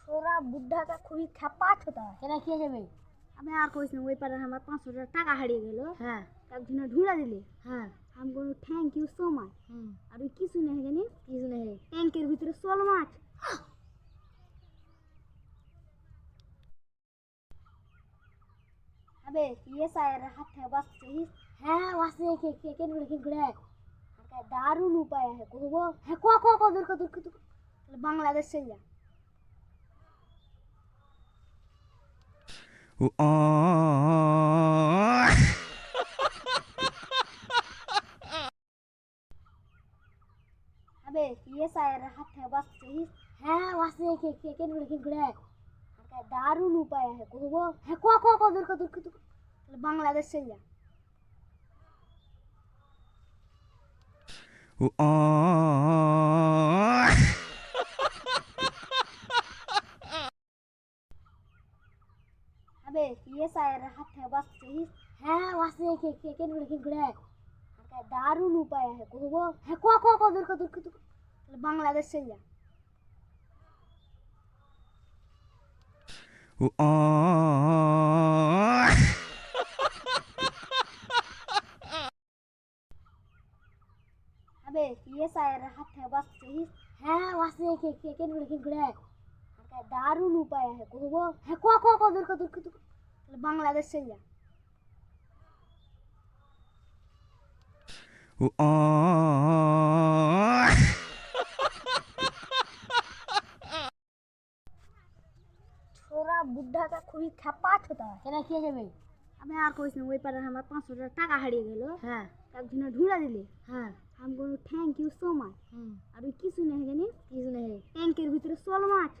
তোরা বুদ্ধাটা খুবই খ্যাপা ছোটা কেন কি যাবে। আমি আর কইস না ওই পারে আমার 500 টাকা হারিয়ে গেল। হ্যাঁ একজনে ঢুঁড়া দিলে। হ্যাঁ আমি বলবো থ্যাংক ইউ সো মাচ। আর ওই কিছু নেই জানি কিছু নেই ট্যাঙ্কের ভিতরে শোল মাছ। আবে ये सायर हाथ है बस सही। হ্যাঁ ওয়াসে কে কে কে নুড়ে কে ঘুরে আর দারুণ উপায় আছে কইবো। হ্যাঁ কো দূর বাংলাদেশ চলে যা। अबे ये सायर हाथ है बस सही। হ্যাঁ ওয়াসে কে কে কে নুড়ে কে ঘুরে আর দারুণ উপায় আছে কইবো। হ্যাঁ কো দূর বাংলাদেশ চলে যা। अबे ये सायर हाथ है बस सही। হ্যাঁ ওয়াসে কে কে কে নুড়ে কে ঘুরে আর দারুণ উপায় আছে কইবো। হ্যাঁ কো দূর বাংলাদেশ চলে যা। अबे ये सायर हाथ है बस सही। হ্যাঁ ওয়াসে কে কে কে নুড়ে কে ঘুরে আর দারুণ উপায় আছে কইবো। হ্যাঁ কো দূর বাংলাদেশ চলে যা। তোরা বুদ্ধাটা খুবই খ্যাপা ছোটা কেন কি যাবে। আমি আর কইস না ওই পারে আমার 500 টাকা হারিয়ে গেল। হ্যাঁ একজনে ঢুঁড়া দিলে। হ্যাঁ আমি বলবো থ্যাংক ইউ সো মাচ। আর ওই কিছু নেই জানি কিছু নেই ট্যাঙ্কের ভিতরে শোল মাছ।